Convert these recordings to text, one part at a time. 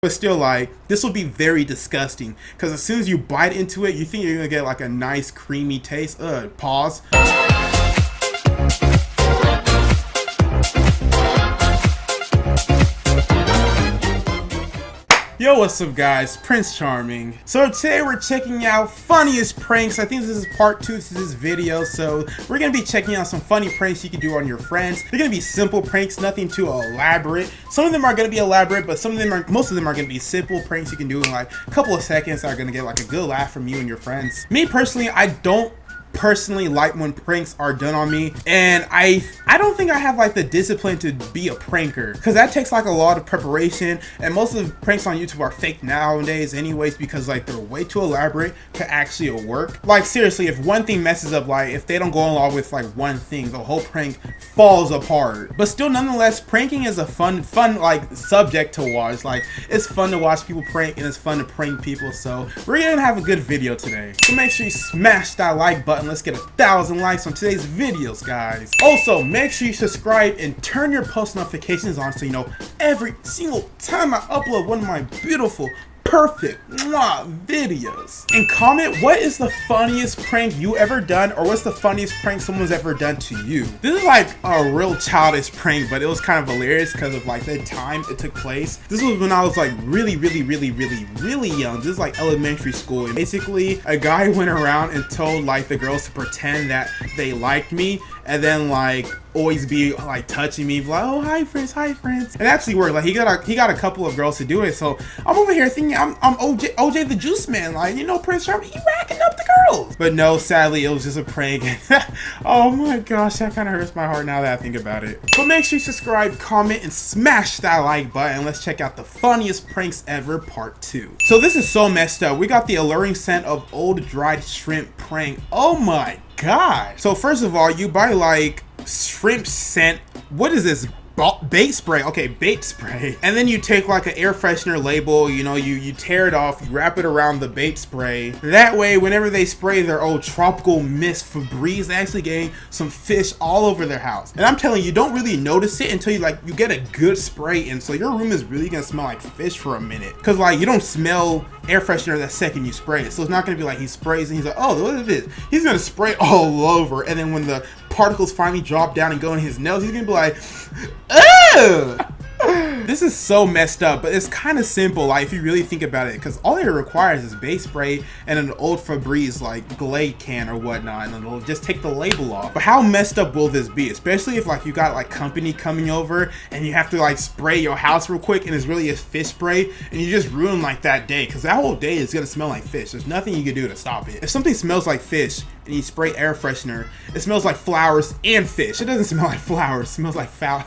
But still, like, this will be very disgusting because as soon as you bite into it, you think you're gonna get like a nice creamy taste. Pause. Yo, what's up guys, Prince Charming. So today we're checking out funniest pranks. I think this is part 2 to this video, so we're gonna be checking out some funny pranks you can do on your friends. They're gonna be simple pranks, nothing too elaborate. Some of them are gonna be elaborate, but most of them are gonna be simple pranks you can do in like a couple of seconds that are gonna get like a good laugh from you and your friends. Me personally, I don't personally like when pranks are done on me, and I don't think I have like the discipline to be a pranker because that takes like a lot of preparation, and most of the pranks on YouTube are fake nowadays anyways because like they're way too elaborate to actually work. Like seriously, if one thing messes up, like if they don't go along with like one thing, the whole prank falls apart. But still, nonetheless, pranking is a fun like subject to watch. Like it's fun to watch people prank and it's fun to prank people, so we're gonna have a good video today. So make sure you smash that like button. Let's get 1,000 likes on today's videos, guys. Also, make sure you subscribe and turn your post notifications on so you know every single time I upload one of my beautiful, perfect videos. And comment what is the funniest prank you ever done, or what's the funniest prank someone's ever done to you. This is like a real childish prank, but it was kind of hilarious because of like the time it took place. This was when I was like really young. This is like elementary school, and basically a guy went around and told like the girls to pretend that they liked me, and then like always be like touching me, like, oh hi friends, and it actually worked. Like he got a couple of girls to do it, so I'm over here thinking I'm OJ the Juice Man, like, you know, Prince Charming, he racking up the girls. But no, sadly it was just a prank. Oh my gosh, that kind of hurts my heart now that I think about it. But make sure you subscribe, comment, and smash that like button. Let's check out the funniest pranks ever part 2. So this is so messed up. We got the alluring scent of old dried shrimp prank. Oh my god. So first of all, you buy like shrimp scent, what is this, bait spray? Okay, bait spray. And then you take like an air freshener label, you know, you tear it off, you wrap it around the bait spray. That way, whenever they spray their old tropical mist Febreze, they actually getting some fish all over their house. And I'm telling you, you don't really notice it until you get a good spray in. So your room is really gonna smell like fish for a minute. Cause like you don't smell air freshener the second you spray it. So it's not gonna be like he sprays and he's like, oh, what is this? He's gonna spray all over. And then when the particles finally drop down and go in his nose, he's gonna be like, ugh! This is so messed up, but it's kind of simple, like if you really think about it, because all it requires is base spray and an old Febreze like Glade can or whatnot, and it'll just take the label off. But how messed up will this be, especially if like you got like company coming over and you have to like spray your house real quick and it's really a fish spray, and you just ruin like that day, because that whole day is gonna smell like fish. There's nothing you can do to stop it. If something smells like fish and you spray air freshener, it smells like flowers and fish. It doesn't smell like flowers, it smells like foul.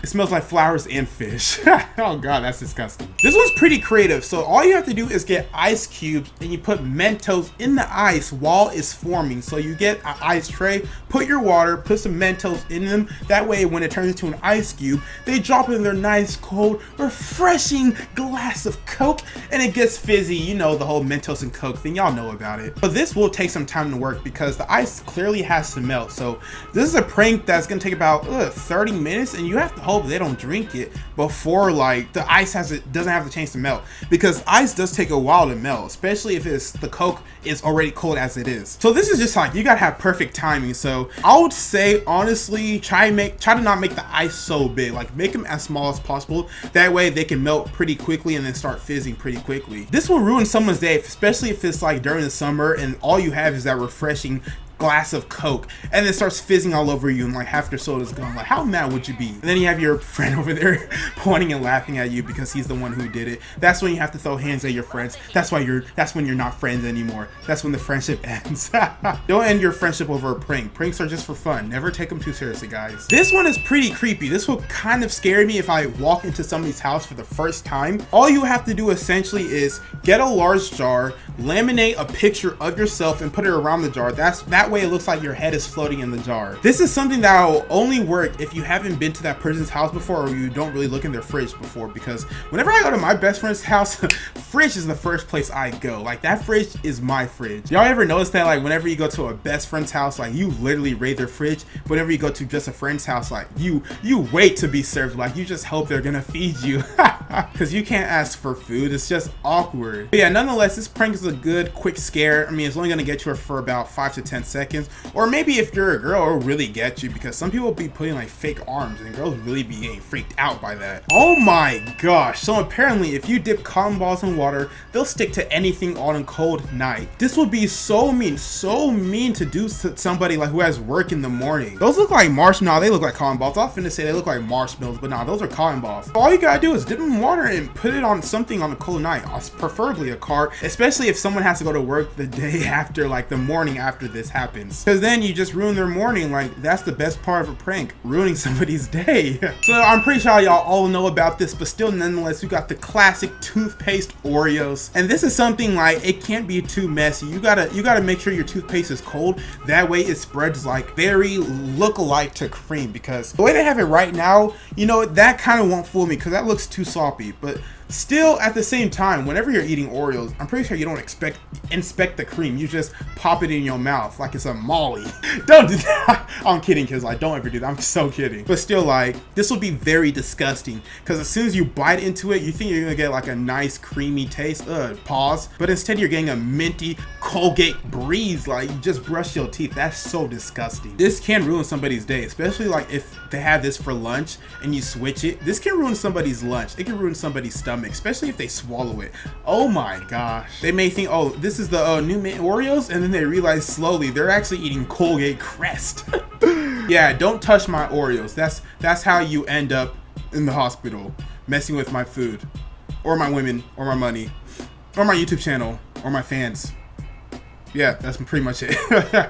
It smells like flowers and fish. Oh god, that's disgusting. This one's pretty creative. So all you have to do is get ice cubes and you put Mentos in the ice while it's forming. So you get an ice tray, put your water, put some Mentos in them. That way when it turns into an ice cube, they drop in their nice, cold, refreshing glass of Coke, and it gets fizzy. You know, the whole Mentos and Coke thing, y'all know about it. But this will take some time to work because the ice clearly has to melt. So this is a prank that's gonna take about 30 minutes, and you have to hope they don't drink it before like the ice doesn't have the chance to melt, because ice does take a while to melt, especially if the Coke is already cold as it is. So this is just like, you gotta have perfect timing. So I would say honestly, try to not make the ice so big, like make them as small as possible. That way they can melt pretty quickly and then start fizzing pretty quickly. This will ruin someone's day, especially if it's like during the summer and all you have is that refreshing glass of Coke and then it starts fizzing all over you and like half your soda's gone. Like how mad would you be? And then you have your friend over there pointing and laughing at you because he's the one who did it. That's when you have to throw hands at your friends. That's when you're not friends anymore. That's when the friendship ends. Don't end your friendship over a prank. Pranks are just for fun. Never take them too seriously, guys. This one is pretty creepy. This will kind of scare me if I walk into somebody's house for the first time. All you have to do essentially is get a large jar, laminate a picture of yourself and put it around the jar. That way it looks like your head is floating in the jar. This is something that will only work if you haven't been to that person's house before, or you don't really look in their fridge before, because whenever I go to my best friend's house, fridge is the first place I go. Like, that fridge is my fridge. Y'all ever notice that, like, whenever you go to a best friend's house, like, you literally raid their fridge. Whenever you go to just a friend's house, like, you wait to be served. Like, you just hope they're gonna feed you. Because you can't ask for food. It's just awkward. But yeah, nonetheless, this prank is a good quick scare. I mean, it's only gonna get you for about 5 to 10 seconds. Or maybe if you're a girl, it'll really get you, because some people be putting like fake arms and girls really be getting freaked out by that. Oh my gosh. So apparently if you dip cotton balls in water, they'll stick to anything on a cold night. This would be so mean to do to somebody like who has work in the morning. Those look like marshmallows. They look like cotton balls. I was finna say they look like marshmallows, but nah, those are cotton balls. So all you gotta do is dip them in water and put it on something on a cold night, preferably a cart, especially if someone has to go to work the day after, like the morning after this happens, because then you just ruin their morning. Like, that's the best part of a prank, ruining somebody's day. So I'm pretty sure y'all all know about this, but still, nonetheless, you got the classic toothpaste Oreos, and this is something like, it can't be too messy. You gotta make sure your toothpaste is cold. That way it spreads like very look-alike to cream, because the way they have it right now, you know, that kind of won't fool me because that looks too sloppy. But still, at the same time, whenever you're eating Oreos, I'm pretty sure you don't inspect the cream. You just pop it in your mouth like it's a Molly. Don't do that. I'm kidding, kids. Like, don't ever do that. I'm so kidding. But still, like, this will be very disgusting, because as soon as you bite into it, you think you're gonna get like a nice creamy taste. Pause. But instead, you're getting a minty Colgate breeze. Like, you just brush your teeth. That's so disgusting. This can ruin somebody's day, especially like if they have this for lunch and you switch it. This can ruin somebody's lunch. It can ruin somebody's stomach, especially if they swallow it. Oh my gosh. They may think, oh, this is the new mint Oreos, and then they realize slowly they're actually eating Colgate Crest. Yeah, don't touch my Oreos. That's how you end up in the hospital, messing with my food, or my women, or my money, or my YouTube channel, or my fans. Yeah, that's pretty much it.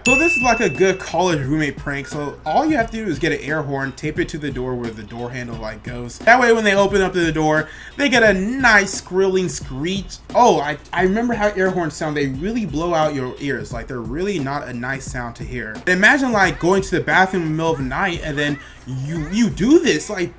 So this is like a good college roommate prank. So all you have to do is get an air horn, tape it to the door where the door handle like goes. That way when they open up the door, they get a nice skrilling screech. Oh, I remember how air horns sound. They really blow out your ears. Like, they're really not a nice sound to hear. Imagine like going to the bathroom in the middle of the night and then you do this. Like,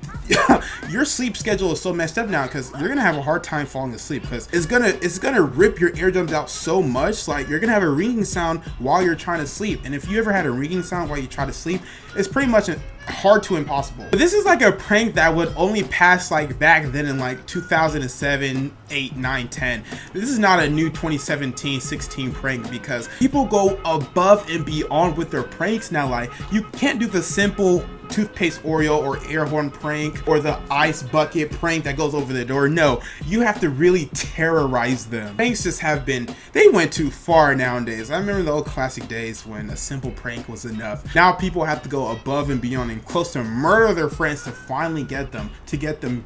your sleep schedule is so messed up now, because you're gonna have a hard time falling asleep, because it's gonna rip your eardrums out so much. Like, you're gonna have a ringing sound while you're trying to sleep, and if you ever had a ringing sound while you try to sleep, it's pretty much hard to impossible. But this is like a prank that would only pass like back then in like 2007, 8, 9, 10. This is not a new 2017, 16 prank, because people go above and beyond with their pranks now. Like, you can't do the simple toothpaste Oreo or Airhorn prank or the ice bucket prank that goes over the door. No, you have to really terrorize them. Pranks just they went too far nowadays. I remember the old classic days when a simple prank was enough. Now people have to go above and beyond and close to murder their friends to finally get them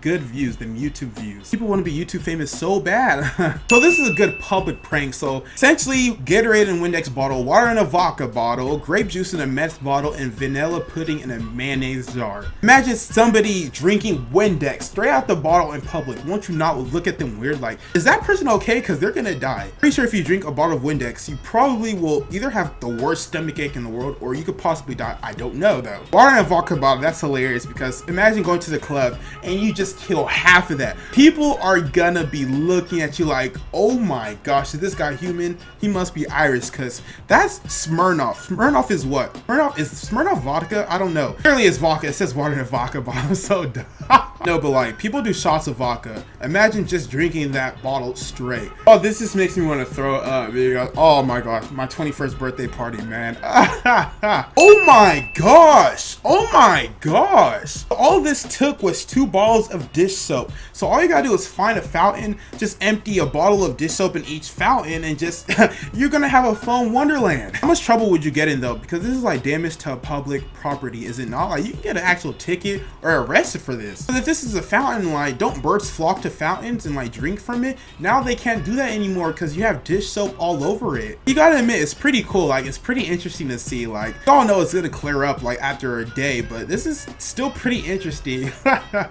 good views, them YouTube views. People want to be YouTube famous so bad. So this is a good public prank. So essentially, Gatorade and Windex bottle, water in a vodka bottle, grape juice in a meth bottle, and vanilla pudding in a mayonnaise jar. Imagine somebody drinking Windex straight out the bottle in public. Won't you not look at them weird like, is that person okay? Because they're gonna die. Pretty sure if you drink a bottle of Windex, you probably will either have the worst stomach ache in the world, or you could possibly die. I don't know though. Water in a vodka bottle, that's hilarious, because imagine going to the club and you just kill half of that. People are gonna be looking at you like, oh my gosh, is this guy human? He must be Irish, because that's Smirnoff. Smirnoff is what? Smirnoff vodka? I don't know. Clearly it's vodka. It says water in a vodka bottle. So dumb. No, but like, people do shots of vodka. Imagine just drinking that bottle straight. Oh, this just makes me want to throw up. Oh my gosh, my 21st birthday party, man. Oh my gosh. Oh my gosh. All this took was 2 bottles of dish soap. So all you gotta do is find a fountain, just empty a bottle of dish soap in each fountain, and just, you're gonna have a fun wonderland. How much trouble would you get in though? Because this is like damage to public property, is it not? Like, you can get an actual ticket or arrested for this. But if this is a fountain, like, don't birds flock to fountains and like drink from it? Now they can't do that anymore because you have dish soap all over it. You gotta admit, it's pretty cool. Like, it's pretty interesting to see. Like, y'all know it's gonna clear up like after a day, but this is still pretty interesting.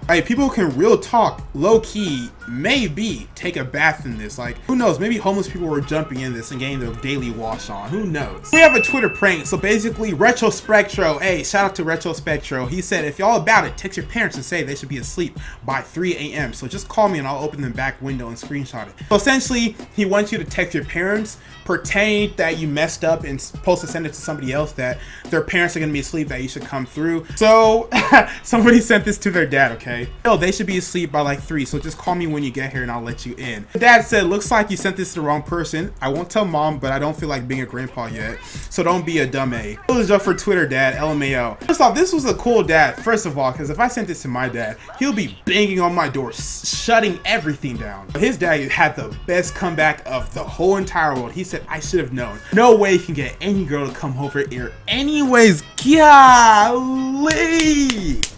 Like, people can real talk, low key, maybe take a bath in this. Like, who knows? Maybe homeless people were jumping in this and getting their daily wash on. Who knows? We have a Twitter prank. So basically, Retro Spectro, hey, shout out to Retro Spectro. He said, if y'all about it, text your parents and say they should be a asleep by 3 a.m. So just call me and I'll open the back window and screenshot it. So essentially, he wants you to text your parents, pretend that you messed up and supposed to send it to somebody else, that their parents are gonna be asleep, that you should come through. So somebody sent this to their dad, okay? No, they should be asleep by like 3, so just call me when you get here and I'll let you in. The dad said, looks like you sent this to the wrong person. I won't tell mom, but I don't feel like being a grandpa yet, so don't be a dumb A. It was just for Twitter, dad, LMAO. First off, this was a cool dad, first of all, because if I sent this to my dad, he'll be banging on my door, shutting everything down. His dad had the best comeback of the whole entire world. He said, I should have known. No way you can get any girl to come over here anyways. Golly.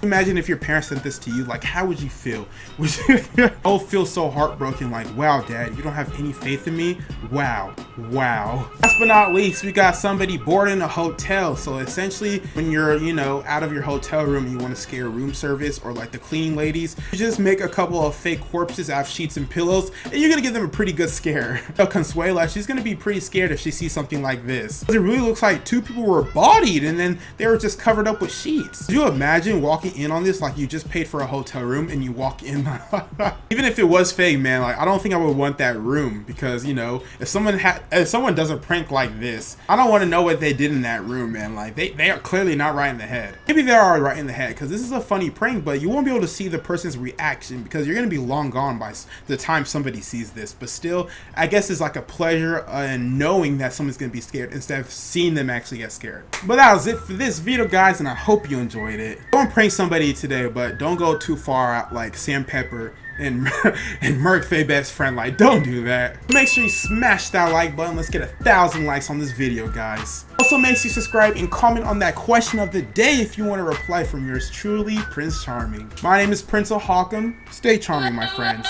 Imagine if your parents sent this to you, like how would you feel? Would you oh, feel so heartbroken, like, wow, dad, you don't have any faith in me? Wow. Last but not least, we got somebody bored in a hotel. So essentially, when you're, you know, out of your hotel room and you want to scare room service or like the cleaning ladies, you just make a couple of fake corpses out of sheets and pillows and you're gonna give them a pretty good scare. Consuela, she's gonna be pretty scared if she sees something like this. It really looks like 2 people were bodied and then they were just covered up with sheets. Could you imagine walking in on this like you just paid for a hotel room and you walk in? Even if it was fake, man, like I don't think I would want that room, because you know, if someone does a prank like this, I don't want to know what they did in that room, man. Like they are clearly not right in the head. Maybe they are right in the head, because this is a funny prank, but you won't be able to see the person's reaction because you're gonna be long gone by the time somebody sees this. But still, I guess it's like a pleasure in knowing that someone's gonna be scared instead of seeing them actually get scared. But that was it for this video, guys, and I hope you enjoyed it. Don't prank somebody today, but don't go too far out like Sam Pepper and Merc Faye best friend. Like, don't do that. Make sure you smash that like button. Let's get 1,000 likes on this video, guys. Also, make sure you subscribe and comment on that question of the day if you want a reply from yours truly, Prince Charming. My name is Prince O'Hawkham. Stay charming, my friends.